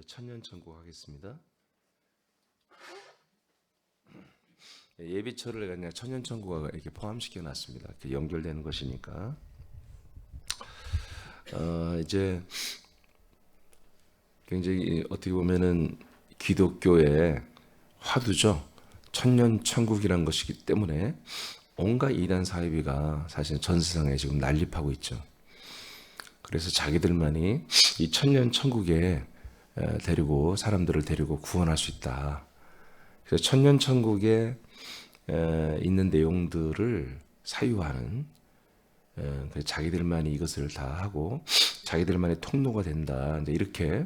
천년천국 하겠습니다. 예비철을 그냥 천년천국과 이렇게 포함시켜 놨습니다. 이렇게 연결되는 것이니까. 이제 굉장히 어떻게 보면은 기독교의 화두죠. 천년천국이라는 것이기 때문에 온갖 이단 사이비가 사실 전 세상에 지금 난립하고 있죠. 그래서 자기들만이 이 천년천국에 데리고 사람들을 데리고 구원할 수 있다. 그래서 천년천국에 있는 내용들을 사유하는 자기들만이 이것을 다 하고 자기들만의 통로가 된다. 이렇게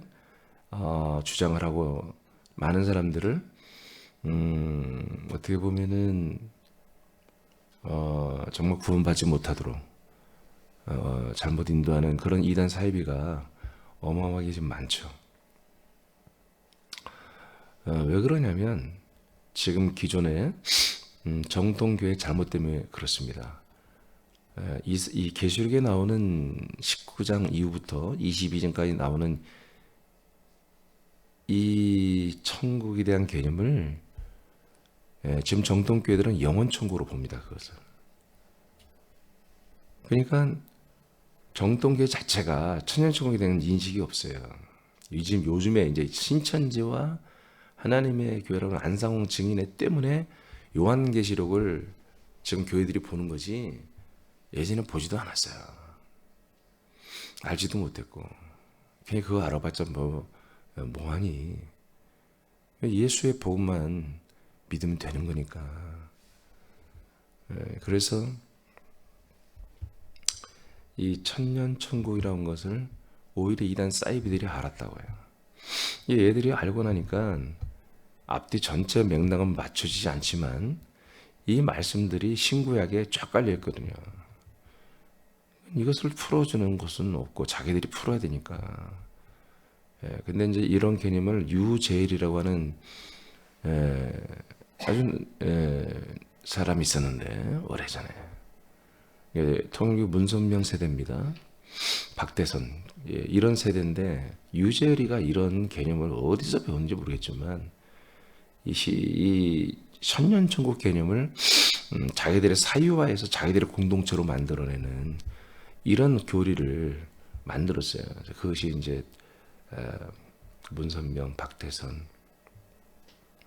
주장을 하고 많은 사람들을 어떻게 보면은 정말 구원받지 못하도록 잘못 인도하는 그런 이단 사이비가 어마어마하게 지금 많죠. 왜 그러냐면 지금 기존의 정통교회 잘못 때문에 그렇습니다. 이 계시록에 나오는 19장 이후부터 22장까지 나오는 이 천국에 대한 개념을 지금 정통교회들은 영원천국으로 봅니다. 그것을. 그러니까 정통교회 자체가 천년천국에 대한 인식이 없어요. 요즘에 이제 신천지와 하나님의 교회라는 안상홍 증인회 때문에 요한계시록을 지금 교회들이 보는 거지 예전에 보지도 않았어요. 알지도 못했고 그냥 그거 알아봤자 뭐하니. 예수의 복음만 믿으면 되는 거니까. 그래서 이 천년천국이라는 것을 오히려 이단 사이비들이 알았다고 해요. 얘들이 알고 나니까 앞뒤 전체 맥락은 맞춰지지 않지만 이 말씀들이 신구약에 쫙 깔려 있거든요. 이것을 풀어주는 것은 없고 자기들이 풀어야 되니까. 근데 이제 이런 개념을 유제일이라고 하는 아주 사람이 있었는데 오래전에 통일교 문선명 세대입니다. 박대선 이런 세대인데 유제일이가 이런 개념을 어디서 배웠는지 모르겠지만 이 천년천국 개념을 자기들의 사유화해서 자기들의 공동체로 만들어내는 이런 교리를 만들었어요. 그것이 이제 문선명, 박대선.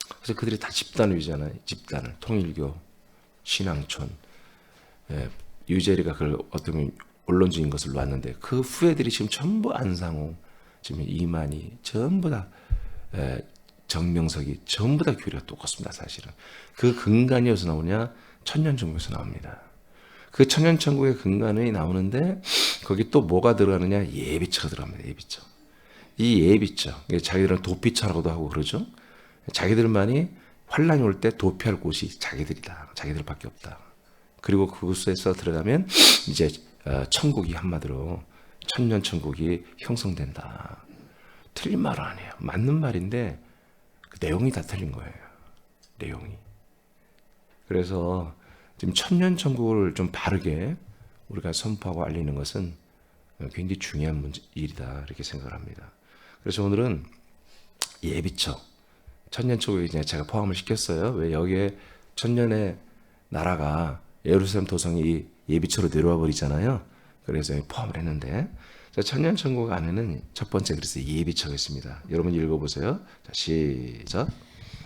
그래서 그들이 다 집단을 유지하잖아요. 집단을 통일교, 신앙촌, 유재리가 그걸 어떻게 보면 원론적인 것을 놨는데 그 후예들이 지금 전부 안상호, 지금 이만희 전부 다 정명석이 전부 다 교리가 똑같습니다. 사실은 그 근간이 어디서 나오냐? 천년천국에서 나옵니다. 그 천년천국의 근간이 나오는데 거기 또 뭐가 들어가느냐? 예비처가 들어갑니다. 예비처. 이 예비처, 자기들은 도피처라고도 하고 그러죠. 자기들만이 환란이 올 때 도피할 곳이 자기들이다. 자기들밖에 없다. 그리고 그곳에서 들어가면 이제 천국이 한마디로 천년천국이 형성된다. 틀린 말은 아니에요. 맞는 말인데 그 내용이 다 틀린 거예요. 내용이. 그래서 지금 천년천국을 좀 바르게 우리가 선포하고 알리는 것은 굉장히 중요한 일이다 이렇게 생각을 합니다. 그래서 오늘은 예비처 천년천국에 제가 포함을 시켰어요. 왜 여기에 천년의 나라가 예루살렘 도성이 예비처로 내려와 버리잖아요. 그래서 포함을 했는데 천년천국 안에는 첫 번째 그래서 예비처가 있습니다. 여러분 읽어보세요. 자, 시작.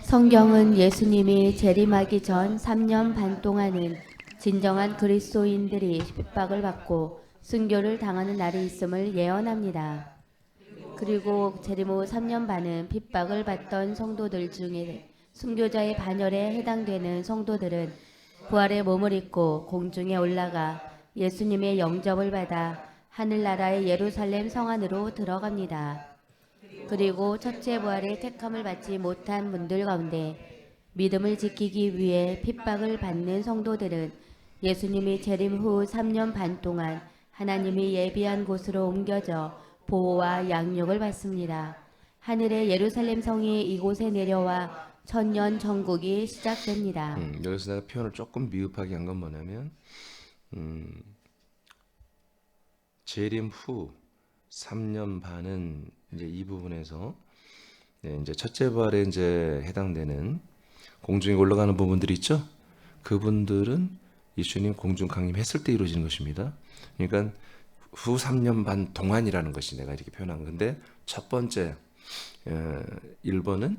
성경은 예수님이 재림하기 전 3년 반 동안은 진정한 그리스도인들이 핍박을 받고 순교를 당하는 날이 있음을 예언합니다. 그리고 재림 후 3년 반은 핍박을 받던 성도들 중에 순교자의 반열에 해당되는 성도들은 부활의 몸을 입고 공중에 올라가 예수님의 영접을 받아 하늘나라의 예루살렘 성 안으로 들어갑니다. 그리고 첫째 부활의 택함을 받지 못한 분들 가운데 믿음을 지키기 위해 핍박을 받는 성도들은 예수님이 재림 후 3년 반 동안 하나님이 예비한 곳으로 옮겨져 보호와 양육을 받습니다. 하늘의 예루살렘 성이 이곳에 내려와 천년 천국이 시작됩니다. 여기서 내가 표현을 조금 미흡하게 한 건 뭐냐면 재림 후 3년 반은 이제 이 부분에서 이제 첫째 부활에 이제 해당되는 공중에 올라가는 부분들이 있죠. 그분들은 예수님 공중 강림했을 때 이루어지는 것입니다. 그러니까 후 3년 반 동안이라는 것이 내가 이렇게 표현한 건데 첫 번째 1번은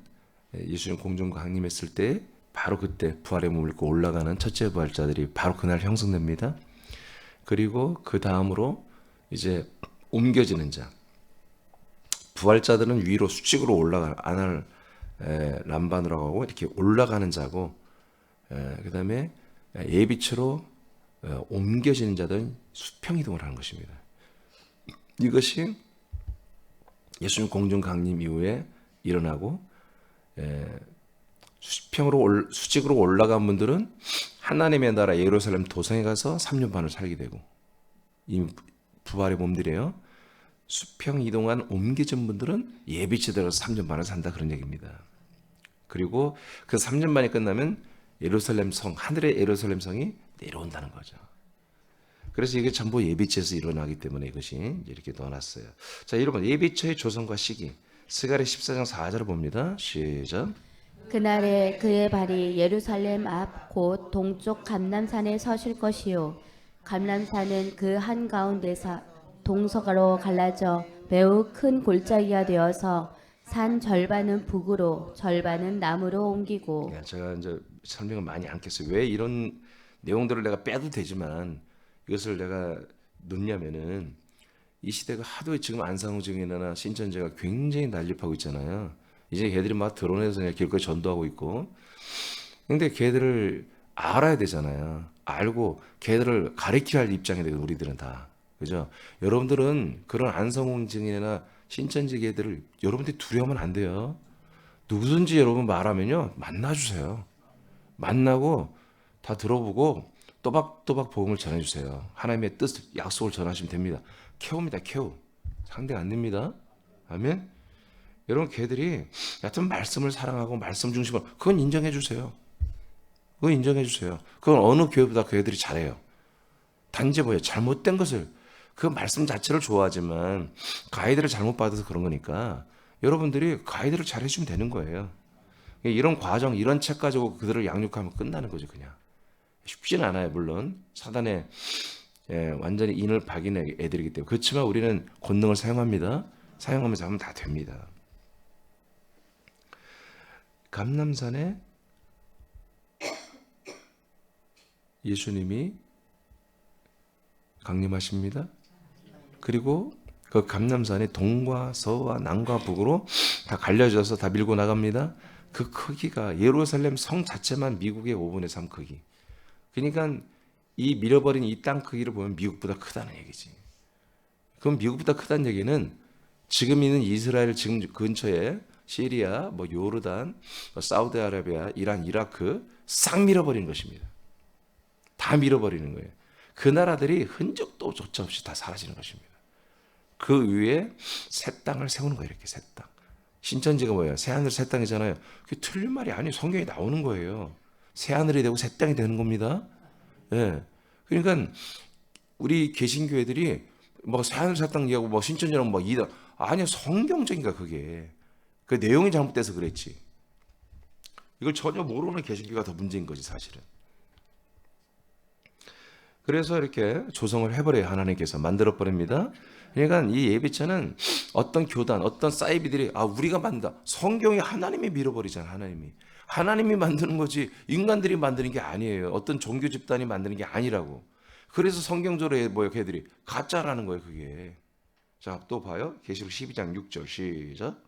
예수님 공중 강림했을 때 바로 그때 부활의 몸을 입고 올라가는 첫째 부활자들이 바로 그날 형성됩니다. 그리고 그 다음으로 이제 옮겨지는 자 부활자들은 위로 수직으로 올라가 아날 람반이라고 하고 이렇게 올라가는 자고 그 다음에 예비처로 옮겨지는 자들은 수평 이동을 하는 것입니다. 이것이 예수님 공중 강림 이후에 일어나고 수직으로 올라간 분들은 하나님의 나라 예루살렘 도성에 가서 3년 반을 살게 되고 이 부활의 몸들이에요. 수평 이동한 옮겨진 분들은 예비치 들어서 3년 반을 산다 그런 얘기입니다. 그리고 그 3년 만이 끝나면 예루살렘 성, 하늘의 예루살렘 성이 내려온다는 거죠. 그래서 이게 전부 예비처에서 일어나기 때문에 이것이 이렇게 넣어놨어요. 자, 여러분 예비처의 조성과 시기 스가랴 14장 4절을 봅니다. 시작. 그날에 그의 발이 예루살렘 앞 곧 동쪽 감람산에 서실 것이요 감람산은 그 한가운데서 동서가로 갈라져 매우 큰 골짜기가 되어서 산 절반은 북으로 절반은 남으로 옮기고. 제가 이제 설명을 많이 안 했어요. 왜 이런 내용들을 내가 빼도 되지만 이것을 내가 넣냐면은 이 시대가 하도 지금 안상우증이나 신천지가 굉장히 난립하고 있잖아요. 이제 걔들이 막 드러내서 그냥 길거리 전도하고 있고. 근데 걔들을 알아야 되잖아요. 알고 걔들을 가르쳐야 할 입장이 되고 우리들은 다. 그죠? 여러분들은 그런 안성홍 증인이나 신천지 걔들을 여러분들이 두려우면 안 돼요. 누구든지 여러분 말하면요. 만나주세요. 만나고 다 들어보고 또박또박 복음을 전해주세요. 하나님의 뜻, 약속을 전하시면 됩니다. 캐옵니다. 캐오. 상대가 안 됩니다. 아멘. 여러분 걔들이 여하튼 말씀을 사랑하고 말씀 중심으로 그건 인정해 주세요. 그건 인정해 주세요. 그건 어느 교회보다 그 애들이 잘해요. 단지 뭐예요? 잘못된 것을 그 말씀 자체를 좋아하지만 가이드를 잘못 받아서 그런 거니까 여러분들이 가이드를 잘해주면 되는 거예요. 이런 과정, 이런 책 가지고 그들을 양육하면 끝나는 거죠, 그냥. 쉽지는 않아요, 물론. 사단의 완전히 인을 박인 애들이기 때문에. 그렇지만 우리는 권능을 사용합니다. 사용하면서 하면 다 됩니다. 감람산에 예수님이 강림하십니다. 그리고 그 감람산이 동과 서와 남과 북으로 다 갈려져서 다 밀고 나갑니다. 그 크기가 예루살렘 성 자체만 미국의 5분의 3 크기. 그러니까 이 밀어버린 이 땅 크기를 보면 미국보다 크다는 얘기지. 그럼 미국보다 크다는 얘기는 지금 있는 이스라엘 지금 근처에 시리아, 뭐 요르단, 사우디아라비아, 이란, 이라크 싹 밀어버리는 것입니다. 다 밀어버리는 거예요. 그 나라들이 흔적도 조차 없이 다 사라지는 것입니다. 그 위에 새 땅을 세우는 거예요. 이렇게 새 땅. 신천지가 뭐예요? 새 하늘 새 땅이잖아요. 그게 틀린 말이 아니에요. 성경에 나오는 거예요. 새 하늘이 되고 새 땅이 되는 겁니다. 예. 그러니까 우리 개신교회들이 뭐 새 하늘 새 땅 얘기하고 뭐 신천지랑 뭐 이단 아니야. 성경적인가 그게. 그 내용이 잘못돼서 그랬지. 이걸 전혀 모르는 개신교가 더 문제인 거지 사실은. 그래서 이렇게 조성을 해버려요. 하나님께서 만들어버립니다. 그러니까 이 예비처는 어떤 교단, 어떤 사이비들이 우리가 만든다. 성경이 하나님이 밀어버리잖아. 하나님이 만드는 거지 인간들이 만드는 게 아니에요. 어떤 종교 집단이 만드는 게 아니라고. 그래서 성경적으로 뭐예요? 걔들이 가짜라는 거예요. 그게. 자, 또 봐요. 계시록 12장 6절 시작.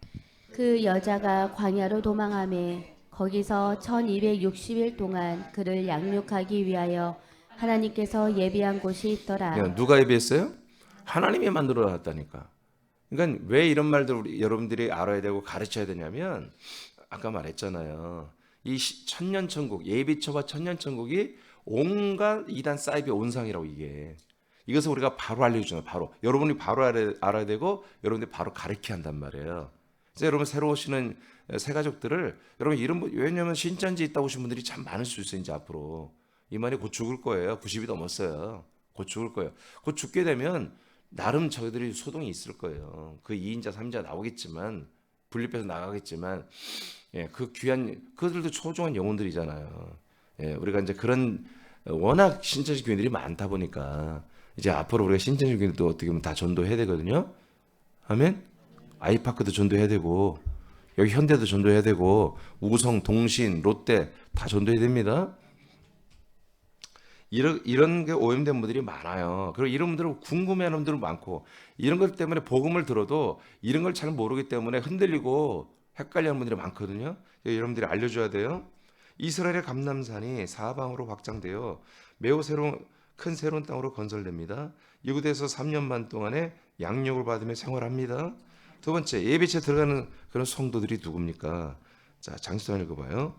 그 여자가 광야로 도망하매 거기서 1260일 동안 그를 양육하기 위하여 하나님께서 예비한 곳이 있더라. 그러니까 누가 예비했어요? 하나님이 만들어 놨다니까. 그러니까 왜 이런 말들 우리 여러분들이 알아야 되고 가르쳐야 되냐면 아까 말했잖아요. 이 천년천국 예비처와 천년천국이 온갖 이단 사이비 온상이라고 이게. 이것을 우리가 바로 알려주잖아요. 바로 여러분이 바로 알아야 되고 여러분들이 바로 가르쳐야 한단 말이에요. 그래서 여러분 새로 오시는 새 가족들을 여러분 이런 왜냐하면 신천지 있다 오신 분들이 참 많을 수 있어요. 이제 앞으로 이만이 곧 죽을 거예요. 90이 넘었어요. 곧 죽을 거예요. 곧 죽게 되면 나름 저희들이 소동이 있을 거예요. 그 2인자 3인자 나오겠지만 분립해서 나가겠지만 그 귀한 그들도 소중한 영혼들이잖아요. 우리가 이제 그런 워낙 신천지 교인들이 많다 보니까 이제 앞으로 우리가 신천지 교인들도 어떻게 보면 다 전도해야 되거든요. 아멘. 아이파크도 전도해야 되고 여기 현대도 전도해야 되고 우성, 동신, 롯데 다 전도해야 됩니다. 이런 게 오염된 분들이 많아요. 그리고 이런 분들은 궁금해하는 분들 많고 이런 것 때문에 복음을 들어도 이런 걸 잘 모르기 때문에 흔들리고 헷갈려하는 분들이 많거든요. 여러분들이 알려줘야 돼요. 이스라엘의 감람산이 사방으로 확장되어 매우 큰 새로운 땅으로 건설됩니다. 이곳에서 3년 반 동안에 양육을 받으며 생활합니다. 두 번째, 예배처에 들어가는 그런 성도들이 누굽니까? 자, 장시도 읽어봐요.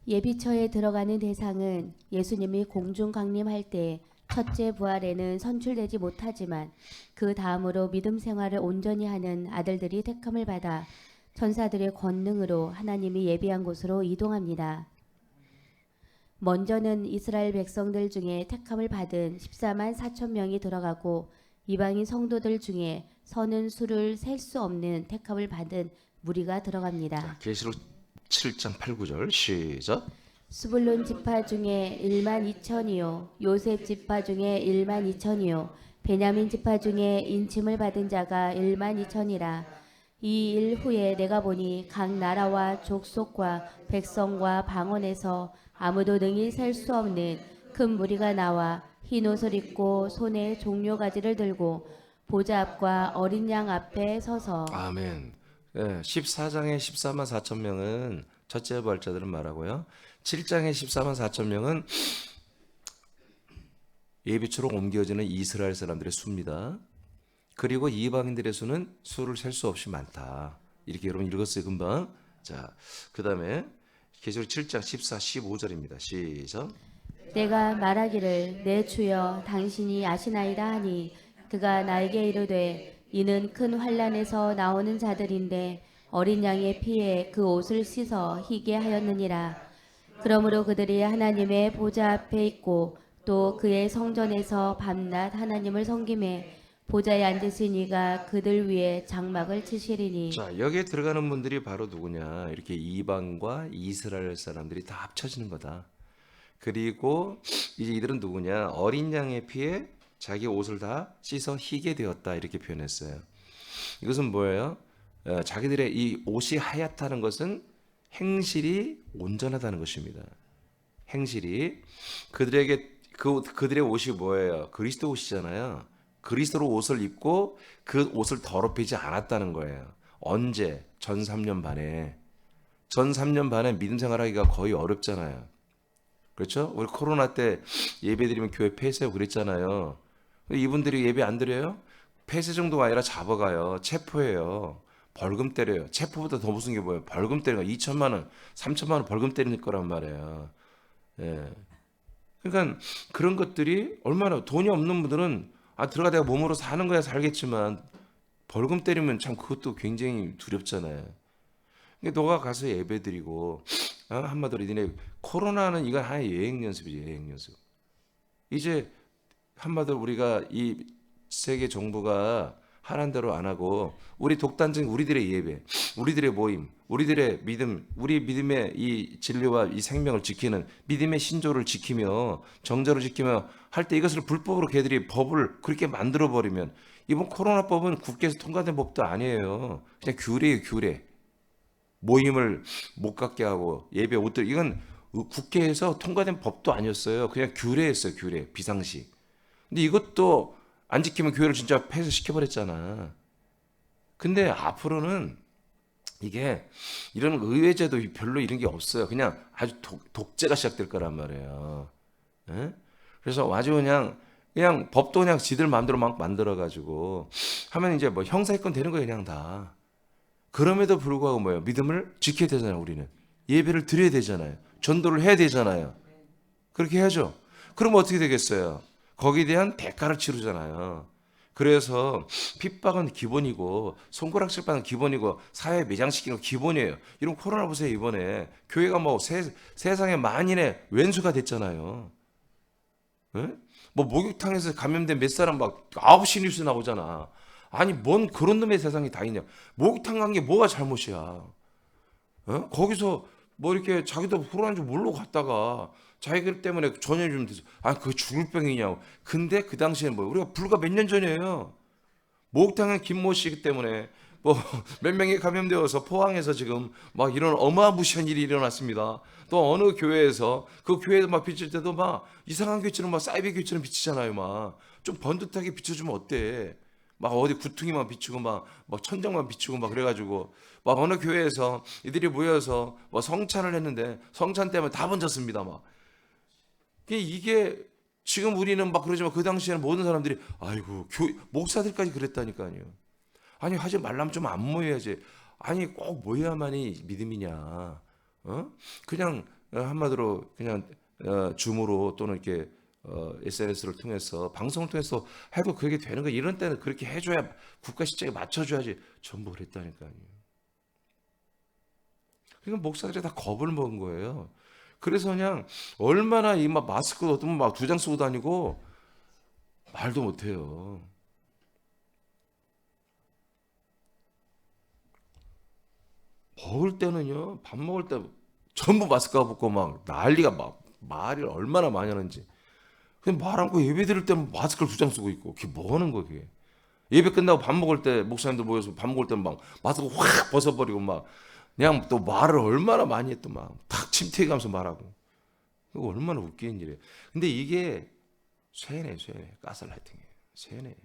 예비처에 들어가는 대상은 예수님이 공중 강림할 때 첫째 부활에는 선출되지 못하지만 그 다음으로 믿음 생활을 온전히 하는 아들들이 택함을 받아 천사들의 권능으로 하나님이 예비한 곳으로 이동합니다. 먼저는 이스라엘 백성들 중에 택함을 받은 14만 4천 명이 들어가고 이방인 성도들 중에 서는 수를 셀 수 없는 택함을 받은 무리가 들어갑니다. 자, 계시록 7장 8, 9절 시작. 스불론 지파 중에 1만 2천이요 요셉 지파 중에 1만 2천이요 베냐민 지파 중에 인침을 받은 자가 1만 2천이라. 이 일 후에 내가 보니 각 나라와 족속과 백성과 방언에서 아무도 능히 셀 수 없는 큰 무리가 나와 흰 옷을 입고 손에 종려가지를 들고 보좌 앞과 어린 양 앞에 서서. 아멘. 14장의 14만 4천 명은 첫째 부활자들은 말하고요. 7장의 14만 4천 명은 예비처로 옮겨지는 이스라엘 사람들의 수입니다. 그리고 이방인들의 수는 수를 셀 수 없이 많다. 이렇게 여러분 읽었어요, 금방. 자, 그 다음에 계시록 7장 14, 15절입니다. 시작. 내가 말하기를 내 주여 당신이 아시나이다 하니 그가 나에게 이르되 이는 큰 환난에서 나오는 자들인데 어린 양의 피에 그 옷을 씻어 희게 하였느니라. 그러므로 그들이 하나님의 보좌 앞에 있고 또 그의 성전에서 밤낮 하나님을 섬기매 보좌에 앉으신 이가 그들 위에 장막을 치시리니. 자, 여기에 들어가는 분들이 바로 누구냐? 이렇게 이방과 이스라엘 사람들이 다 합쳐지는 거다. 그리고 이제 이들은 누구냐? 어린 양의 피에 자기 옷을 다 씻어 희게 되었다. 이렇게 표현했어요. 이것은 뭐예요? 자기들의 이 옷이 하얗다는 것은 행실이 온전하다는 것입니다. 행실이 그들의 옷이 뭐예요? 그리스도 옷이잖아요. 그리스도로 옷을 입고 그 옷을 더럽히지 않았다는 거예요. 언제? 전 3년 반에. 전 3년 반에 믿음 생활하기가 거의 어렵잖아요. 그렇죠? 우리 코로나 때 예배 드리면 교회 폐쇄하고 그랬잖아요. 이분들이 예배 안 드려요? 폐쇄 정도가 아니라 잡아가요. 체포해요. 벌금 때려요. 체포보다 더 무슨 게 뭐예요? 벌금 때리는 거. 2천만 원, 3천만 원 벌금 때리는 거란 말이에요. 예. 그러니까 그런 것들이 얼마나 돈이 없는 분들은 들어가 내가 몸으로 사는 거야 살겠지만 벌금 때리면 참 그것도 굉장히 두렵잖아요. 그러니까 너가 가서 예배 드리고 한마디로 니네 코로나는 이건 하나의 여행 연습이지, 여행 연습. 이제 한마디로 우리가 이 세계 정부가 하라는 대로 안 하고 우리 독단적인 우리들의 예배, 우리들의 모임, 우리들의 믿음, 우리 믿음의 이 진리와 이 생명을 지키는 믿음의 신조를 지키며 정절을 지키며 할 때 이것을 불법으로 걔들이 법을 그렇게 만들어 버리면 이번 코로나법은 국회에서 통과된 법도 아니에요. 그냥 규례예요, 규례. 모임을 못 갖게 하고 예배 옷들 이건 국회에서 통과된 법도 아니었어요. 그냥 규례였어요, 규례, 비상식. 근데 이것도 안 지키면 교회를 진짜 폐쇄시켜버렸잖아. 근데 앞으로는 이게 이런 의회제도 별로 이런 게 없어요. 그냥 아주 독재가 시작될 거란 말이에요. 예? 그래서 아주 그냥 법도 그냥 지들 마음대로 막 만들어가지고 하면 이제 뭐 형사입건 되는 거예요, 그냥 다. 그럼에도 불구하고 뭐예요? 믿음을 지켜야 되잖아요, 우리는. 예배를 드려야 되잖아요. 전도를 해야 되잖아요. 그렇게 해야죠. 그럼 어떻게 되겠어요? 거기에 대한 대가를 치르잖아요. 그래서 핍박은 기본이고 손가락질 받는 기본이고 사회에 매장시키는 거 기본이에요. 이런 코로나 보세요. 이번에 교회가 뭐 세상에 만인의 왼수가 됐잖아요. 네? 뭐 목욕탕에서 감염된 몇 사람 막 9시 뉴스 나오잖아. 아니 뭔 그런 놈의 세상이 다 있냐. 목욕탕 간 게 뭐가 잘못이야. 어? 거기서 뭐 이렇게 자기도 불안한 줄 모르고 갔다가 자기들 때문에 전염이 좀 돼서 그거 죽을 병이냐고. 근데 그 당시에는 뭐 우리가 불과 몇 년 전이에요. 목욕탕은 김모 씨 때문에 뭐 몇 명이 감염되어서 포항에서 지금 막 이런 어마무시한 일이 일어났습니다. 또 어느 교회에서 그 교회에서 막 비칠 때도 막 이상한 교회처럼 막 사이비 교회처럼 비치잖아요. 막 좀 번듯하게 비춰주면 어때? 막 어디 구퉁이만 비추고 막 천장만 비추고 막 그래가지고 막 어느 교회에서 이들이 모여서 뭐 성찬을 했는데 성찬 때문에 다 번졌습니다. 막 이게 지금 우리는 막 그러지만 그 당시에는 모든 사람들이 아이고 목사들까지 그랬다니까요. 아니 하지 말라면 좀 안 모여야지. 아니 꼭 모여야만이 믿음이냐? 어? 그냥 한마디로 그냥 줌으로 또는 이렇게 SNS를 통해서 방송을 통해서 해도 그게 되는 거. 이런 때는 그렇게 해줘야 국가 시장에 맞춰줘야지. 전부 그랬다니까요. 그러니까 목사들이 다 겁을 먹은 거예요. 그래서 그냥 얼마나 이 막 마스크도 어떤 막 2장 쓰고 다니고 말도 못해요. 먹을 때는요, 밥 먹을 때 전부 마스크가 붙고 막 난리가 막 말이 얼마나 많이 하는지. 그냥 말 않고 예배 드릴 때는 마스크를 2장 쓰고 있고. 그게 뭐 하는 거야, 그게. 예배 끝나고 밥 먹을 때 목사님들 모여서 밥 먹을 때는 막 마스크 확 벗어버리고 막 그냥 또 말을 얼마나 많이 했또 막 탁 침튀어가면서 말하고. 그거 얼마나 웃기는 일이에요. 근데 이게 쇠네. 가스라이팅이에요. 쇠네.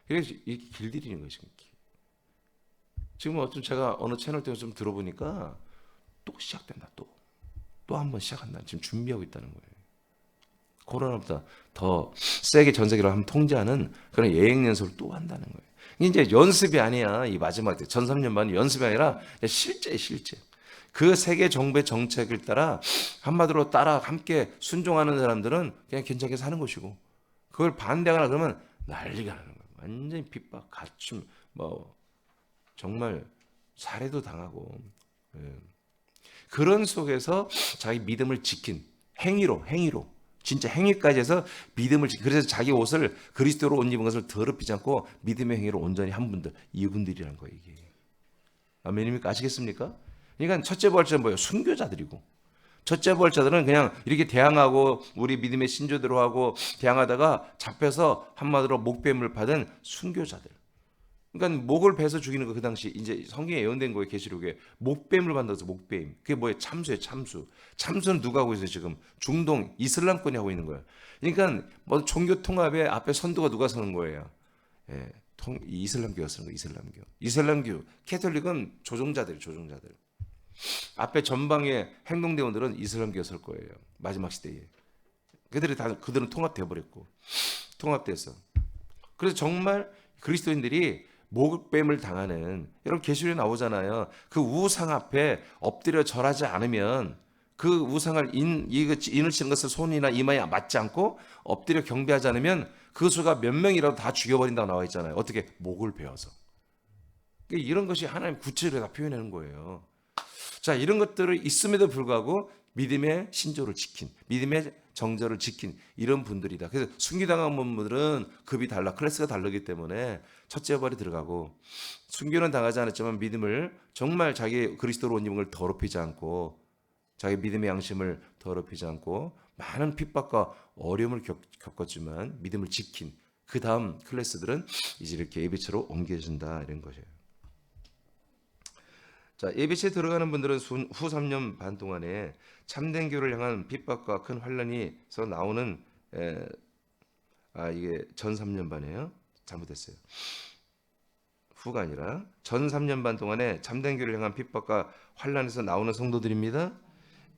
그래서 이렇게 길들이는 것입니다. 지금 어떤 제가 어느 채널 통해서 좀 들어보니까 또 시작된다. 또 한 번 시작한다. 지금 준비하고 있다는 거예요. 코로나보다 더 세게 전 세계를 한번 통제하는 그런 예행 연습을 또 한다는 거예요. 이제 연습이 아니야. 이 마지막 때 전 3년 반 연습이 아니라 실제. 그 세계 정부의 정책을 따라 한마디로 따라 함께 순종하는 사람들은 그냥 괜찮게 사는 것이고, 그걸 반대하거나 그러면 난리가 나는 거예요. 완전히 핍박, 가춤, 뭐 정말 살해도 당하고. 예. 그런 속에서 자기 믿음을 지킨 행위로 진짜 행위까지 해서 믿음을 지킨, 그래서 자기 옷을 그리스도로 옷 입은 것을 더럽히지 않고 믿음의 행위로 온전히 한 분들, 이분들이란 거예요. 이게 아멘입니까? 아시겠습니까? 그러니까 첫째 부활자는 뭐예요? 순교자들이고, 첫째 부활자들은 그냥 이렇게 대항하고 우리 믿음의 신조대로 하고 대항하다가 잡혀서 한마디로 목뱀을 받은 순교자들. 그러니까 목을 베서 죽이는 거, 그 당시 이제 성경에 예언된 거예요. 계시록에 목뱀을 받아서 목뱀. 그게 뭐예요? 참수예요. 참수는 누가 하고 있어요? 지금 중동 이슬람권이 하고 있는 거예요. 그러니까 뭐 종교 통합의 앞에 선두가 누가 서는 거예요? 예, 이슬람교가 서는 거예요. 이슬람교. 캐톨릭은 조종자들. 앞에 전방의 행동대원들은 이슬람교가 설 거예요. 마지막 시대에. 그들은 통합돼 버렸고, 통합돼서. 그래서 정말 그리스도인들이 목뱀을 당하는, 여러분 계시록에 나오잖아요. 그 우상 앞에 엎드려 절하지 않으면, 그 우상을 인을 치는 것을 손이나 이마에 맞지 않고 엎드려 경배하지 않으면 그 수가 몇 명이라도 다 죽여버린다고 나와 있잖아요. 어떻게? 목을 베어서. 이런 것이 하나님 구체적으로 다 표현하는 거예요. 자, 이런 것들을 있음에도 불구하고 믿음의 신조를 지킨, 믿음의 정절을 지킨 이런 분들이다. 그래서 순교당한 분들은 급이 달라, 클래스가 다르기 때문에 첫째 부활이 들어가고, 순교는 당하지 않았지만 믿음을 정말 자기 그리스도로 온 입은 걸 더럽히지 않고, 자기 믿음의 양심을 더럽히지 않고 많은 핍박과 어려움을 겪었지만 믿음을 지킨 그 다음 클래스들은 이제 이렇게 예비처로 옮겨진다, 이런 것이에요. 자, 예비치에 들어가는 분들은 후 3년 반 동안에 참된 교를 향한 핍박과 큰 환란이서 나오는 이게 전 3년 반이에요. 잘못했어요. 후가 아니라 전 3년 반 동안에 참된 교를 향한 핍박과 환란에서 나오는 성도들입니다.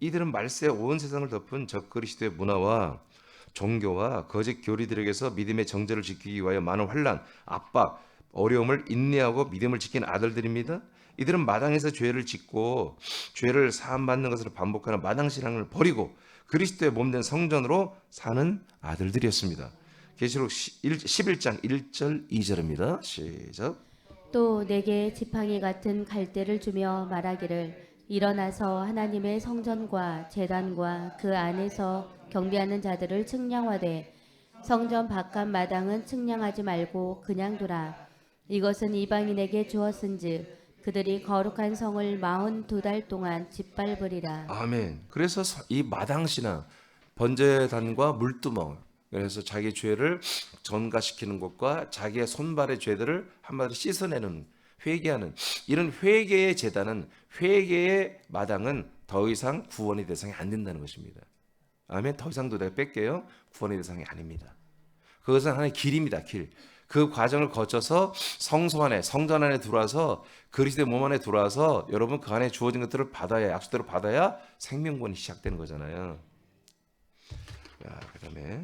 이들은 말세 온 세상을 덮은 적그리스도의 문화와 종교와 거짓 교리들에게서 믿음의 정절을 지키기 위하여 많은 환란, 압박, 어려움을 인내하고 믿음을 지킨 아들들입니다. 이들은 마당에서 죄를 짓고 죄를 사함받는 것을 반복하는 마당신앙을 버리고 그리스도의 몸된 성전으로 사는 아들들이었습니다. 계시록 11장 1절 2절입니다. 시작. 또 내게 지팡이 같은 갈대를 주며 말하기를 일어나서 하나님의 성전과 제단과 그 안에서 경배하는 자들을 측량하되 성전 바깥 마당은 측량하지 말고 그냥 두라. 이것은 이방인에게 주었은즉 그들이 거룩한 성을 42달 동안 짓밟으리라. 아멘. 그래서 이 마당신앙, 번제단과 물두멍, 그래서 자기 죄를 전가시키는 것과 자기의 손발의 죄들을 한마디로 씻어내는, 회개하는 이런 회개의 제단은, 회개의 마당은 더 이상 구원의 대상이 안 된다는 것입니다. 아멘. 더 이상도 내가 뺄게요. 구원의 대상이 아닙니다. 그것은 하나의 길입니다. 길. 그 과정을 거쳐서 성소 안에, 성전 안에 들어와서 그리스도의 몸 안에 들어와서 여러분 그 안에 주어진 것들을 받아야, 약속대로 받아야 생명권이 시작되는 거잖아요. 그다음에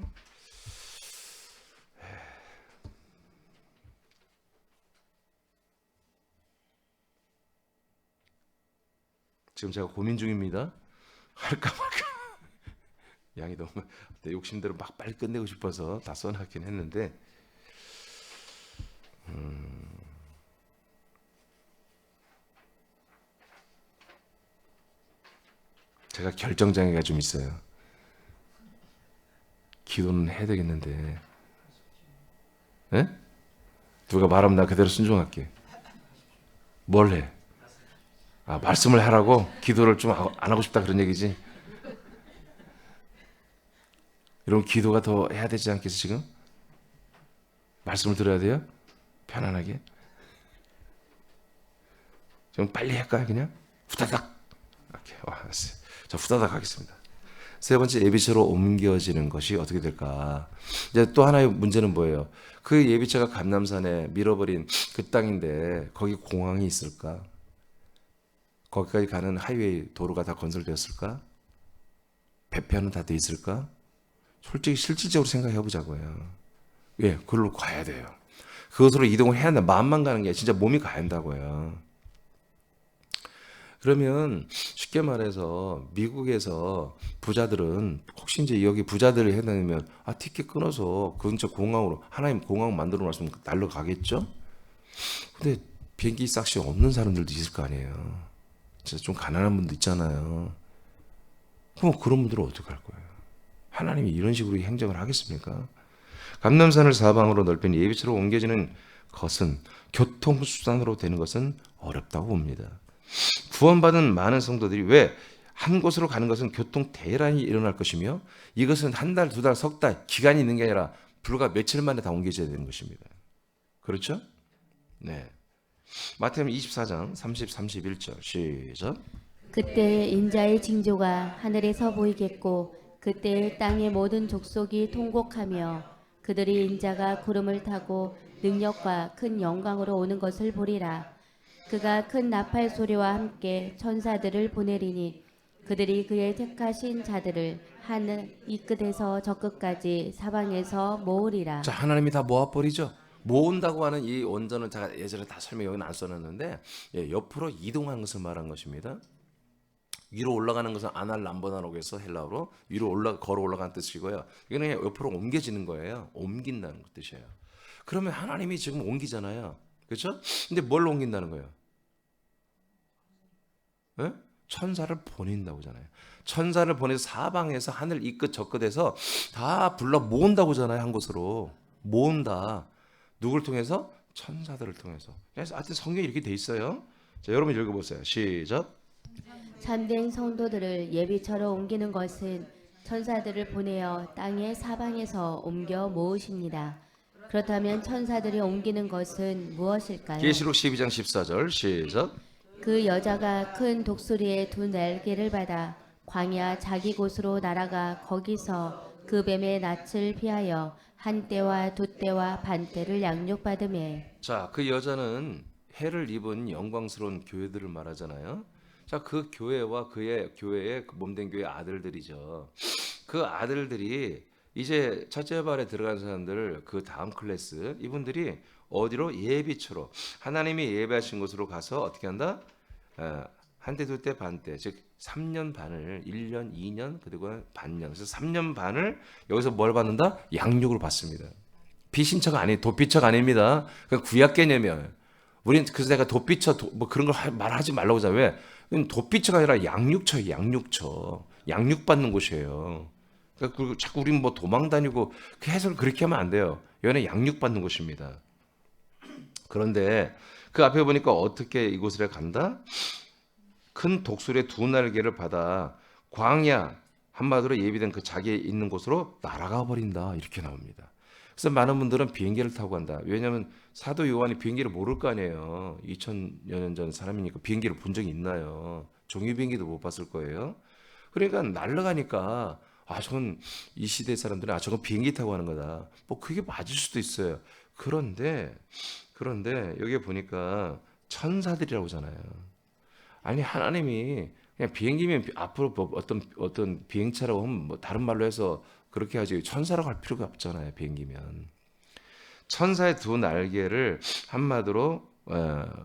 지금 제가 고민 중입니다. 할까 말까. 양이 너무 내 욕심대로 막 빨리 끝내고 싶어서 다 써놨긴 했는데 제가 결정장애가 좀 있어요. 기도는 해야 되겠는데, 에? 누가 말하면 나 그대로 순종할게. 뭘 해? 말씀을 하라고? 기도를 좀 안 하고 싶다 그런 얘기지? 여러분 기도가 더 해야 되지 않겠어 지금? 말씀을 들어야 돼요? 편안하게. 좀 빨리 할까요 그냥? 후다닥. 오케이, 알았어요. 자, 후다닥 하겠습니다. 세 번째, 예비처로 옮겨지는 것이 어떻게 될까? 이제 또 하나의 문제는 뭐예요? 그 예비처가 감람산에 밀어버린 그 땅인데 거기 공항이 있을까? 거기까지 가는 하이웨이 도로가 다 건설되었을까? 배편은 다 돼 있을까? 솔직히 실질적으로 생각해 보자고요. 예, 그걸로 가야 돼요. 그것으로 이동을 해야 한다. 마음만 가는 게 진짜 몸이 가야 한다고요. 그러면 쉽게 말해서 미국에서 부자들은 혹시 이제 여기 부자들을 해다니면 티켓 끊어서 근처 공항으로 하나님 공항 만들어 놨으면 날로 가겠죠? 근데 비행기 싹시 없는 사람들도 있을 거 아니에요. 진짜 좀 가난한 분도 있잖아요. 그럼 그런 분들은 어떻게 할 거예요? 하나님이 이런 식으로 행정을 하겠습니까? 감람산을 사방으로 넓힌 예비처로 옮겨지는 것은 교통수단으로 되는 것은 어렵다고 봅니다. 구원받은 많은 성도들이 왜 한 곳으로 가는 것은 교통 대란이 일어날 것이며 이것은 한 달, 두 달, 석 달 기간이 있는 게 아니라 불과 며칠 만에 다 옮겨져야 되는 것입니다. 그렇죠? 네. 마태복음 24장 30, 31절 시작. 그때 인자의 징조가 하늘에서 보이겠고 그때 땅의 모든 족속이 통곡하며 그들이 인자가 구름을 타고 능력과 큰 영광으로 오는 것을 보리라. 그가 큰 나팔 소리와 함께 천사들을 보내리니 그들이 그의 택하신 자들을 하늘 이 끝에서 저 끝까지 사방에서 모으리라. 자, 하나님이 다 모아버리죠. 모은다고 하는 이 원전은 제가 예전에 다 설명 여기는 안 써놨는데 옆으로 이동하는 것을 말한 것입니다. 위로 올라가는 것은 아날 람보나라고 해서 헬라어로 위로 걸어 올라가는 뜻이고요. 이거는 옆으로 옮겨지는 거예요. 옮긴다는 뜻이에요. 그러면 하나님이 지금 옮기잖아요. 그렇죠? 근데 뭘 옮긴다는 거예요? 네? 천사를 보낸다고 하잖아요. 천사를 보내서 사방에서 하늘 이 끝 저 끝에서 다 불러 모은다고 하잖아요. 한 곳으로 모은다. 누굴 통해서? 천사들을 통해서. 그래서 하여튼 성경이 이렇게 돼 있어요. 자, 여러분 읽어보세요. 시작. 참된 성도들을 예비처로 옮기는 것은 천사들을 보내어 땅의 사방에서 옮겨 모으십니다. 그렇다면 천사들이 옮기는 것은 무엇일까요? 계시록 12장 14절 시작. 그 여자가 큰 독수리의 두 날개를 받아 광야 자기 곳으로 날아가 거기서 그 뱀의 낯을 피하여 한 때와 두 때와 반 때를 양육받으매. 자, 그 여자는 해를 입은 영광스러운 교회들을 말하잖아요. 자, 그 교회와 그의 교회의 그 몸된 교회 아들들이죠. 그 아들들이 이제 첫째 발에 들어간 사람들 그 다음 클래스 이분들이 어디로? 예비처로 하나님이 예배하신 곳으로 가서 어떻게 한다? 한 때, 두 때, 반 때, 즉 3년 반을 1년, 2년, 그리고 반년. 그래서 3년 반을 여기서 뭘 받는다? 양육을 받습니다. 비신처가 아니, 도피처가 아닙니다. 그 구약 개념이에요. 우린 그래서 내가 도피처 뭐 그런 걸 말하지 말라고 하잖아요. 왜? 도피처가 아니라 양육처예요. 양육처. 양육받는 곳이에요. 그러니까 자꾸 우린 뭐 도망 다니고 그 해석을 그렇게 하면 안 돼요. 여기는 양육받는 곳입니다. 그런데 그 앞에 보니까 어떻게 이곳으로 간다? 큰 독수리의 두 날개를 받아 광야, 한마디로 예비된 그 자기 있는 곳으로 날아가 버린다, 이렇게 나옵니다. 그래서 많은 분들은 비행기를 타고 간다. 왜냐하면 사도 요한이 비행기를 모를 거 아니에요. 2000여 년 전 사람이니까 비행기를 본 적이 있나요? 종이 비행기도 못 봤을 거예요. 그러니까 날아가니까 저건 이 시대 사람들은 저건 비행기 타고 가는 거다. 뭐 그게 맞을 수도 있어요. 그런데 여기 보니까 천사들이라고 하잖아요. 아니 하나님이 그냥 비행기면 앞으로 뭐 어떤 비행차라고 하면 뭐 다른 말로 해서 그렇게 하지 천사라고 할 필요가 없잖아요. 비행기면 천사의 두 날개를 한마디로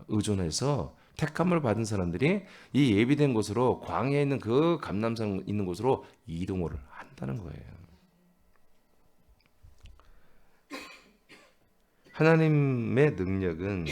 의존해서 택함을 받은 사람들이 이 예비된 곳으로 광야에 있는 그 감람산 있는 곳으로 이동을 한다는 거예요. 하나님의 능력은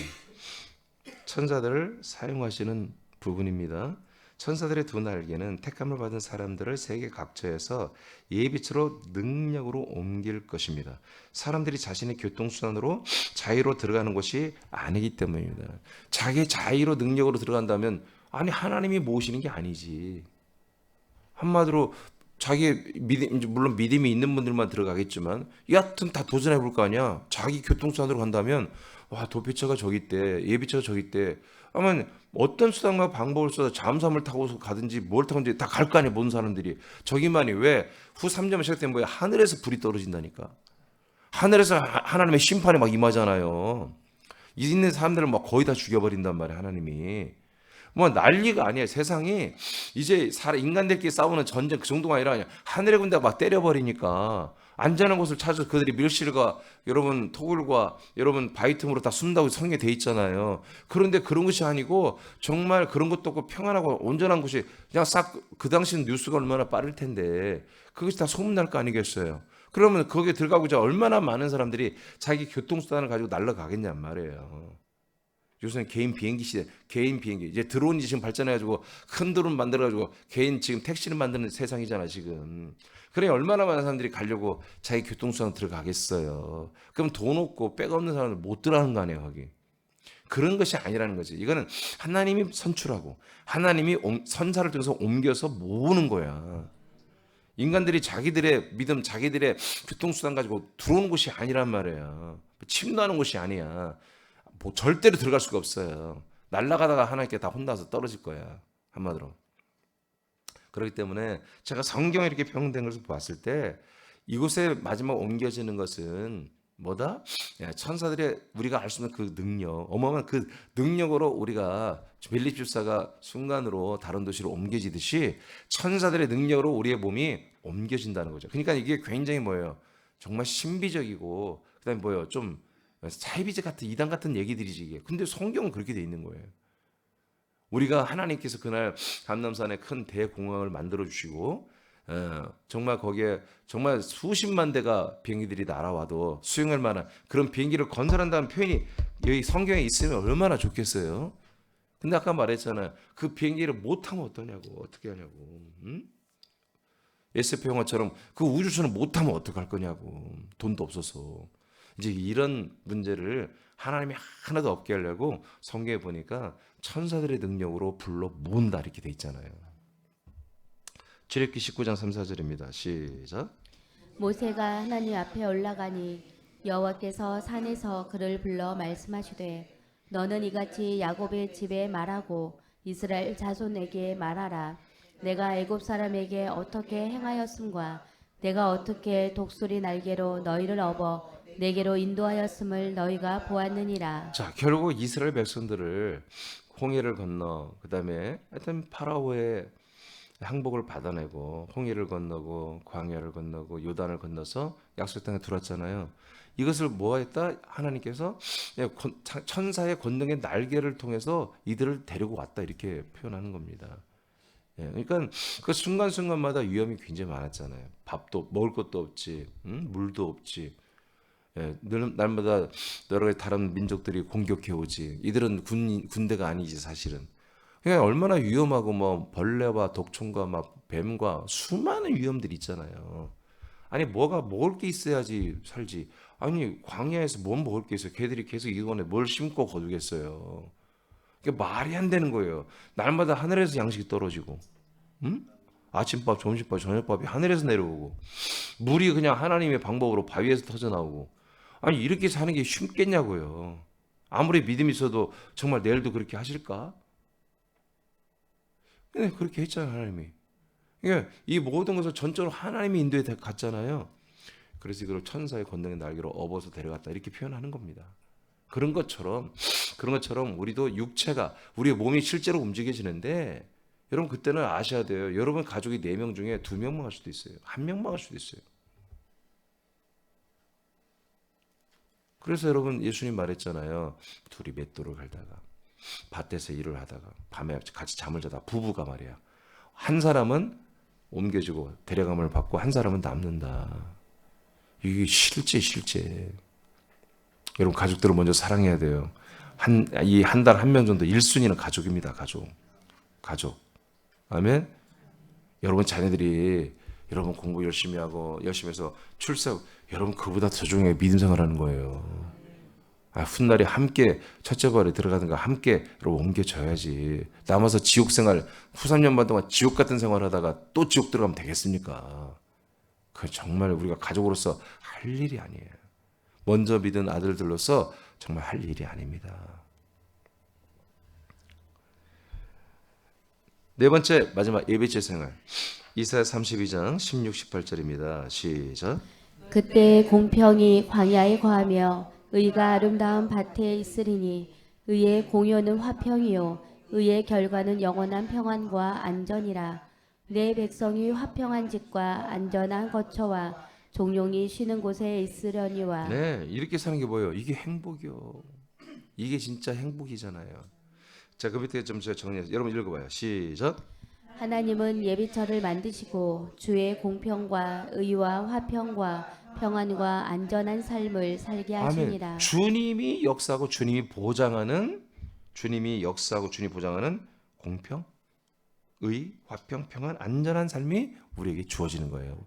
천사들을 사용하시는 부분입니다. 천사들의 두 날개는 택함을 받은 사람들을 세계 각처에서 예비처로 능력으로 옮길 것입니다. 사람들이 자신의 교통수단으로 자유로 들어가는 것이 아니기 때문입니다. 자기 자유로 능력으로 들어간다면 하나님이 모시는 게 아니지. 한마디로 자기 물론 믿음이 있는 분들만 들어가겠지만 여하튼 다 도전해 볼 거 아니야. 자기 교통수단으로 간다면 도피처가 저기 있대, 예비처가 저기 있대. 아마 어떤 수단과 방법을 써서 잠수함을 타고 가든지 뭘 타든지 다 갈 거 아니야. 모든 사람들이. 저기만이 왜 후 3점 시작된 뭐야? 하늘에서 불이 떨어진다니까. 하늘에서 하나님의 심판이 막 임하잖아요. 있는 사람들을 막 거의 다 죽여버린단 말이야. 하나님이. 뭐 난리가 아니에요. 세상이 이제 인간들끼리 싸우는 전쟁 그 정도가 아니라 그냥 하늘의 군대가 막 때려버리니까 안전한 곳을 찾아서 그들이 밀실과 여러분 토굴과 여러분 바위틈으로 다 숨다고 성경에 돼 있잖아요. 그런데 그런 것이 아니고 정말 그런 것도 없고 평안하고 온전한 곳이 그냥 싹 그 당시는 뉴스가 얼마나 빠를 텐데 그것이 다 소문날 거 아니겠어요. 그러면 거기에 들어가고자 얼마나 많은 사람들이 자기 교통수단을 가지고 날아가겠냔 말이에요. 요새는 개인 비행기 시대, 개인 비행기. 이제 드론이 지금 발전해가지고 큰 드론 만들어가지고 개인 지금 택시를 만드는 세상이잖아, 지금. 그래, 얼마나 많은 사람들이 가려고 자기 교통수단 들어가겠어요. 그럼 돈 없고 백 없는 사람들 못 들어가는 거 아니에요, 거기. 그런 것이 아니라는 거지. 이거는 하나님이 선출하고 하나님이 선사를 통해서 옮겨서 모으는 거야. 인간들이 자기들의 믿음, 자기들의 교통수단 가지고 들어오는 곳이 아니란 말이야. 침노하는 곳이 아니야. 뭐 절대로 들어갈 수가 없어요. 날아가다가 하나님께 다 혼나서 떨어질 거야. 한마디로. 그렇기 때문에 제가 성경에 이렇게 표현된 것을 봤을 때 이곳에 마지막 옮겨지는 것은 뭐다? 천사들의 우리가 알 수 없는 그 능력, 어마어마한 그 능력으로 우리가 빌립 집사가 순간으로 다른 도시로 옮겨지듯이 천사들의 능력으로 우리의 몸이 옮겨진다는 거죠. 그러니까 이게 굉장히 뭐예요? 정말 신비적이고 그다음에 뭐예요? 좀 사이비즈 같은 이단 같은 얘기들이지 이게. 근데 성경은 그렇게 돼 있는 거예요. 우리가 하나님께서 그날 감람산에 큰 대공항을 만들어 주시고 정말 거기에 정말 수십만 대가 비행기들이 날아와도 수용할 만한 그런 비행기를 건설한다는 표현이 여기 성경에 있으면 얼마나 좋겠어요. 근데 아까 말했잖아요. 그 비행기를 못 타면 어떠냐고. 어떻게 하냐고. 응? SF 영화처럼 그 우주선을 못 타면 어떡할 거냐고. 돈도 없어서. 이제 이런 문제를 하나님이 하나도 없게 하려고 성경에 보니까 천사들의 능력으로 불러 모은다 이렇게 돼 있잖아요. 출애굽기 19장 3, 4절입니다. 시작. 모세가 하나님 앞에 올라가니 여호와께서 산에서 그를 불러 말씀하시되 너는 이같이 야곱의 집에 말하고 이스라엘 자손에게 말하라. 내가 애굽 사람에게 어떻게 행하였음과 내가 어떻게 독수리 날개로 너희를 업어 내게로 인도하였음을 너희가 보았느니라. 자, 결국 이스라엘 백성들을 홍해를 건너 그다음에 하여튼 파라오의 항복을 받아내고 홍해를 건너고 광야를 건너고 요단을 건너서 약속 땅에 들어왔잖아요. 이것을 뭐했다? 하나님께서 천사의 권능의 날개를 통해서 이들을 데리고 왔다 이렇게 표현하는 겁니다. 그러니까 그 순간순간마다 위험이 굉장히 많았잖아요. 밥도 먹을 것도 없지, 물도 없지. 날마다 여러 가지 다른 민족들이 공격해 오지. 이들은 군대가 아니지 사실은. 그러니까 얼마나 위험하고 뭐 벌레와 독충과 막 뱀과 수많은 위험들이 있잖아요. 아니 뭐가 먹을 게 있어야지 살지. 아니 광야에서 뭔 먹을 게 있어요. 걔들이 계속 이거네 뭘 심고 거두겠어요. 그게 말이 안 되는 거예요. 날마다 하늘에서 양식이 떨어지고, 응? 아침밥, 점심밥, 저녁밥이 하늘에서 내려오고, 물이 그냥 하나님의 방법으로 바위에서 터져 나오고. 아니 이렇게 사는 게 쉽겠냐고요. 아무리 믿음이 있어도 정말 내일도 그렇게 하실까? 네, 그렇게 했잖아요 하나님이. 그러니까 이 모든 것을 전적으로 하나님이 인도에 갔잖아요. 그래서 이걸 천사의 권능의 날개로 업어서 데려갔다 이렇게 표현하는 겁니다. 그런 것처럼 우리도 육체가 우리의 몸이 실제로 움직여지는데 여러분 그때는 아셔야 돼요. 여러분 가족이 4명 중에 2명만 갈 수도 있어요. 1명만 갈 수도 있어요. 그래서 여러분 예수님 말했잖아요. 둘이 맷돌을 갈다가 밭에서 일을 하다가 밤에 같이 잠을 자다 부부가 말이야. 한 사람은 옮겨지고 데려감을 받고 한 사람은 남는다. 이게 실제. 여러분 가족들을 먼저 사랑해야 돼요. 이 한 달 1명 정도 1순위는 가족입니다. 가족. 아멘. 여러분 자녀들이 여러분 공부 열심히 하고 열심히 해서 출석 여러분 그보다 더 중요하게 믿음 생활하는 거예요. 훗날에 함께 첫째 발에 들어가는 거 함께 여러분 옮겨져야지. 남아서 지옥 생활 후 3년 반 동안 지옥 같은 생활하다가 또 지옥 들어가면 되겠습니까? 그 정말 우리가 가족으로서 할 일이 아니에요. 먼저 믿은 아들들로서 정말 할 일이 아닙니다. 네 번째 마지막 예배체 생활. 이사야 32장 16, 18절입니다. 시작. 그때 공평이 광야에 거하며 의가 아름다운 밭에 있으리니 의의 공효는 화평이요 의의 결과는 영원한 평안과 안전이라. 내 백성이 화평한 집과 안전한 거처와 종용이 쉬는 곳에 있으려니와. 네, 이렇게 사는 게 뭐예요? 이게 행복이요. 이게 진짜 행복이잖아요. 자, 그 밑에 좀 제가 정리해서 여러분 읽어봐요. 시작. 하나님은 예비처를 만드시고 주의 공평과 의와 화평과 평안과 안전한 삶을 살게 아멘. 하시니라. 주님이 역사하고 주님이 보장하는 공평, 의, 화평, 평안, 안전한 삶이 우리에게 주어지는 거예요.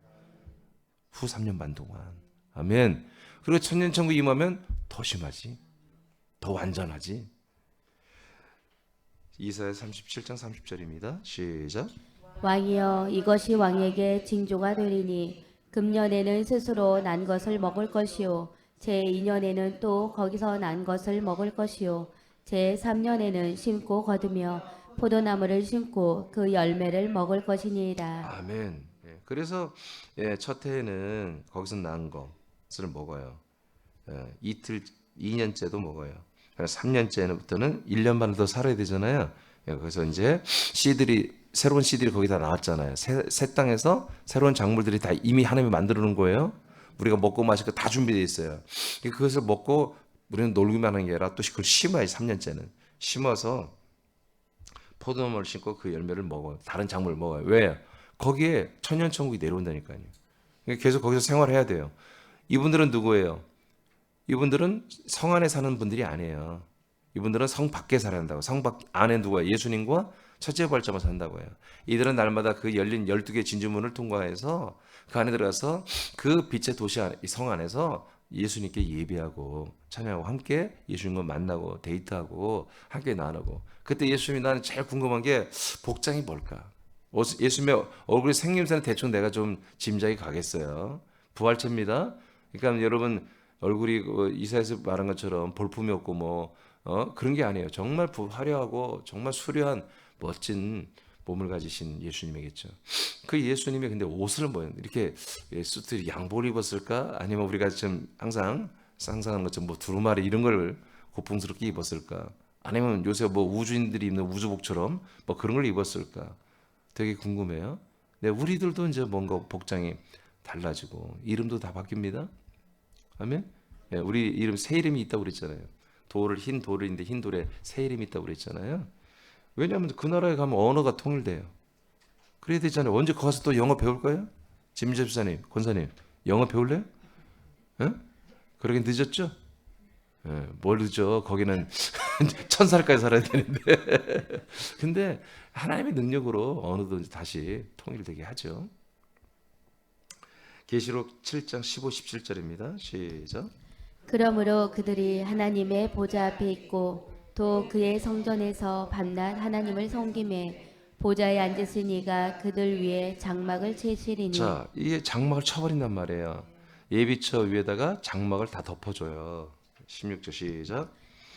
후 3년 반 동안. 아멘. 그리고 천년천국 임하면 더 심하지. 더 완전하지. 이사야 37장 30절입니다. 시작. 왕이여 이것이 왕에게 징조가 되리니 금년에는 스스로 난 것을 먹을 것이요 제2년에는 또 거기서 난 것을 먹을 것이요 제3년에는 심고 거두며 포도나무를 심고 그 열매를 먹을 것이니이다. 아멘. 예, 그래서 첫 해에는 거기서 난 것을 먹어요. 이틀 2년째도 먹어요. 3년째부터는 1년 반을 더 살아야 되잖아요. 그래서 이제 새로운 씨들이 거기다 나왔잖아요. 새 땅에서 새로운 작물들이 다 이미 하나님이 만들어 놓은 거예요. 우리가 먹고 마실 거 다 준비되어 있어요. 그것을 먹고 우리는 놀기만 하는 게 아니라 또 그걸 심어야지. 3년째는 심어서 포도나무를 심고 그 열매를 먹어요. 다른 작물을 먹어요. 왜? 거기에 천년천국이 내려온다니까요. 계속 거기서 생활해야 돼요. 이분들은 누구예요? 이분들은 성 안에 사는 분들이 아니에요. 이분들은 성 밖에 살아야 한다고. 성 밖 안에 누구야? 예수님과 첫째 발자만 산다고 해요. 이들은 날마다 그 열린 12개 진주문을 통과해서 그 안에 들어가서 그 빛의 도시 안에, 성 안에서 예수님께 예배하고 찬양하고 함께 예수님과 만나고 데이트하고 함께 나누고. 그때 예수님이 나는 제일 궁금한 게 복장이 뭘까? 예수님의 얼굴의 생김새는 대충 내가 좀 짐작이 가겠어요. 부활체입니다. 그러니까 여러분 얼굴이 이사야에서 말한 것처럼 볼품이 없고 그런 게 아니에요. 정말 화려하고 정말 수려한 멋진 몸을 가지신 예수님이겠죠. 그 예수님이 근데 옷을 이렇게 수트 양복을 입었을까? 아니면 우리가 좀 항상 상상하는 것처럼 두루마리 이런 걸 고풍스럽게 입었을까? 아니면 요새 우주인들이 입는 우주복처럼 그런 걸 입었을까? 되게 궁금해요. 네, 우리들도 이제 뭔가 복장이 달라지고 이름도 다 바뀝니다. 아멘. 예, 우리 이름 새 이름이 있다고 그랬잖아요. 흰 돌인데 흰 돌에 새 이름이 있다고 그랬잖아요. 왜냐하면 그 나라에 가면 언어가 통일돼요. 그래야 되잖아요. 언제 가서 또 영어 배울 거예요? 집사님, 권사님, 영어 배울래요? 예? 그러긴 늦었죠? 예, 뭘 늦어? 거기는 1000살까지 살아야 되는데. 근데 하나님의 능력으로 언어도 다시 통일되게 하죠. 계시록 7장 15, 17절입니다. 시작. 그러므로 그들이 하나님의 보좌 앞에 있고 또 그의 성전에서 밤낮 하나님을 섬김에 보좌에 앉으신 이가 그들 위에 장막을 치시리니. 자, 이게 장막을 쳐버린단 말이에요. 예비처 위에다가 장막을 다 덮어줘요. 16절 시작.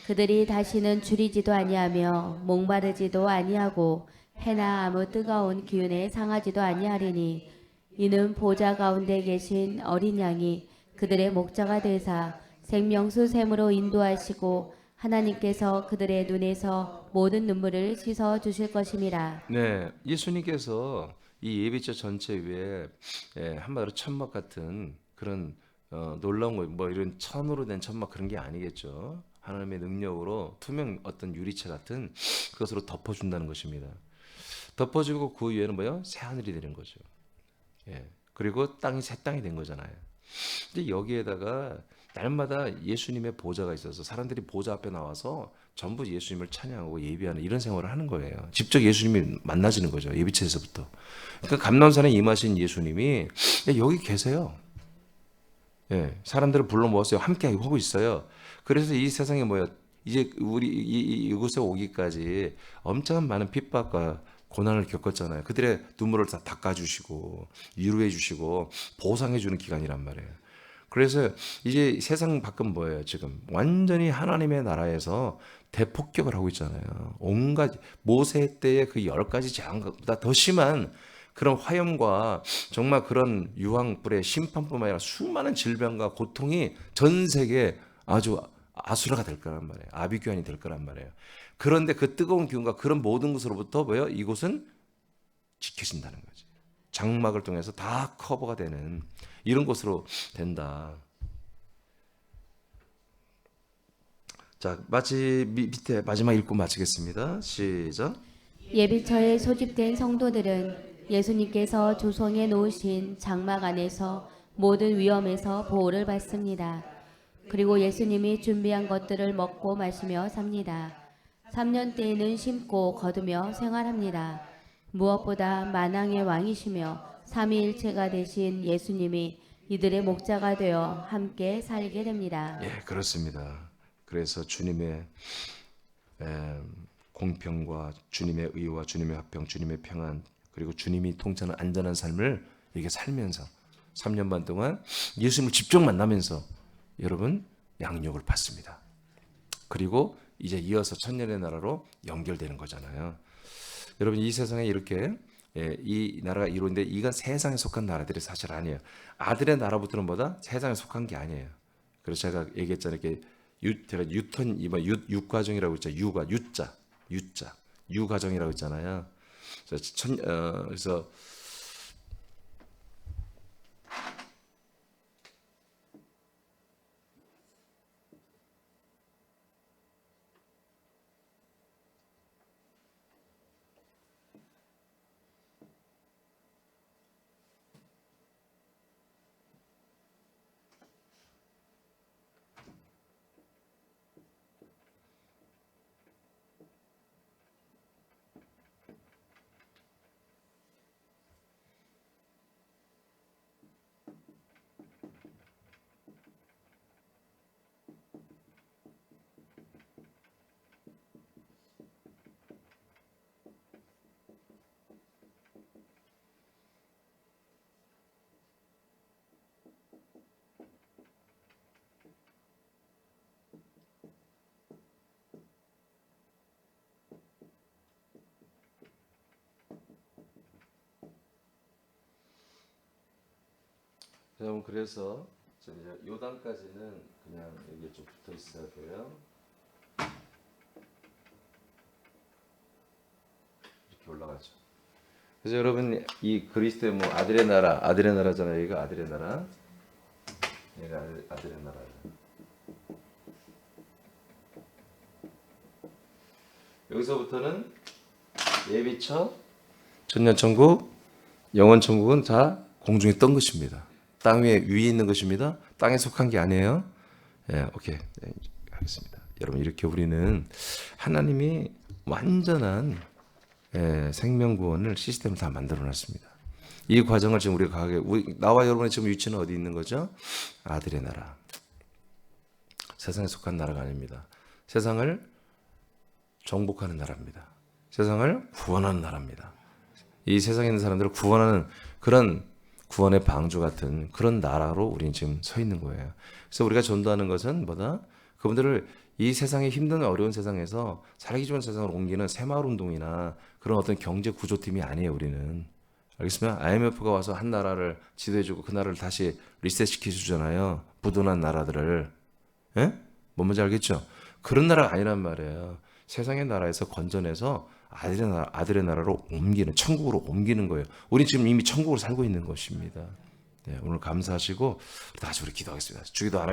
그들이 다시는 줄이지도 아니하며 목마르지도 아니하고 해나 아무 뜨거운 기운에 상하지도 아니하리니 이는 보좌 가운데 계신 어린 양이 그들의 목자가 되사 생명수 샘으로 인도하시고 하나님께서 그들의 눈에서 모든 눈물을 씻어 주실 것임이라. 네, 예수님께서 이 예비처 전체 위에 한마디로 천막 같은 그런 놀라운 거, 뭐 이런 천으로 된 천막 그런 게 아니겠죠. 하나님의 능력으로 투명 어떤 유리체 같은 그것으로 덮어준다는 것입니다. 덮어주고 그 위에는 뭐요? 새 하늘이 되는 거죠. 예. 그리고 땅이 새 땅이 된 거잖아요. 근데 여기에다가 날마다 예수님의 보좌가 있어서 사람들이 보좌 앞에 나와서 전부 예수님을 찬양하고 예비하는 이런 생활을 하는 거예요. 직접 예수님이 만나지는 거죠. 예비체에서부터. 그러니까 감람산에 임하신 예수님이 여기 계세요. 예, 사람들을 불러 모았어요. 함께 하고 있어요. 그래서 이 세상에 뭐야? 이제 우리 이곳에 오기까지 엄청난 많은 핍박과 고난을 겪었잖아요. 그들의 눈물을 다 닦아주시고 위로해주시고 보상해주는 기간이란 말이에요. 그래서 이제 세상 밖은 뭐예요? 지금 완전히 하나님의 나라에서 대폭격을 하고 있잖아요. 온갖 모세 때의 그 10가지 재앙보다 더 심한 그런 화염과 정말 그런 유황불의 심판뿐만 아니라 수많은 질병과 고통이 전 세계에 아주 아수라가 될 거란 말이에요. 아비규환이 될 거란 말이에요. 그런데 그 뜨거운 기운과 그런 모든 것으로부터 뭐예요? 이곳은 지켜진다는 거지. 장막을 통해서 다 커버가 되는 이런 곳으로 된다. 자, 밑에 마지막 읽고 마치겠습니다. 시작. 예비처에 소집된 성도들은 예수님께서 조성해 놓으신 장막 안에서 모든 위험에서 보호를 받습니다. 그리고 예수님이 준비한 것들을 먹고 마시며 삽니다. 3년 때에는 심고 거두며 생활합니다. 무엇보다 만왕의 왕이시며 삼위일체가 되신 예수님이 이들의 목자가 되어 함께 살게 됩니다. 예, 그렇습니다. 그래서 주님의 공평과 주님의 의와 주님의 화평, 주님의 평안 그리고 주님이 통치하는 안전한 삶을 이렇게 살면서 3년 반 동안 예수님을 직접 만나면서 여러분 양육을 받습니다. 그리고 이제 이어서 천년의 나라로 연결되는 거잖아요. 여러분 이 세상에 이렇게 이 나라가 이루어진데 이건 세상에 속한 나라들이 사실 아니에요. 아들의 나라부터는 뭐다? 세상에 속한 게 아니에요. 그래서 제가 얘기했잖아요. 이렇게 제가 유턴 육과정이라고 했죠. 유자 유과정이라고 했잖아요. 그래서 여러분 그래서 이제 요단까지는 그냥 여기에 좀 붙어 있어야 돼요. 이렇게 올라가죠. 그래서 여러분 이 그리스도의 뭐 아들의 나라잖아요. 여기가 아들의 나라. 얘가 아들의 나라예요. 여기서부터는 예비처, 천년천국, 영원천국은 다 공중에 뜬 것입니다. 땅 위에 있는 것입니다. 땅에 속한 게 아니에요. 예, 오케이. 네, 하겠습니다. 여러분 이렇게 우리는 하나님이 완전한 생명 구원을 시스템을 다 만들어 놨습니다. 이 과정을 지금 우리가 나와 여러분의 지금 위치는 어디 있는 거죠? 아들의 나라. 세상에 속한 나라가 아닙니다. 세상을 정복하는 나라입니다. 세상을 구원하는 나라입니다. 이 세상에 있는 사람들을 구원하는 그런 구원의 방주 같은 그런 나라로 우리는 지금 서 있는 거예요. 그래서 우리가 전도하는 것은 뭐다? 그분들을 이 세상의 힘든 어려운 세상에서 살기 좋은 세상으로 옮기는 새마을운동이나 그런 어떤 경제 구조팀이 아니에요. 우리는. 알겠습니까? IMF가 와서 한 나라를 지도해주고 그 나라를 다시 리셋시켜주잖아요. 부도난 나라들을. 예? 뭔 말인지 알겠죠? 그런 나라가 아니란 말이에요. 세상의 나라에서 건져내서 아들의 나라로 옮기는, 천국으로 옮기는 거예요. 우리 지금 이미 천국으로 살고 있는 것입니다. 네, 오늘 감사하시고 다시 우리 기도하겠습니다. 주기도 안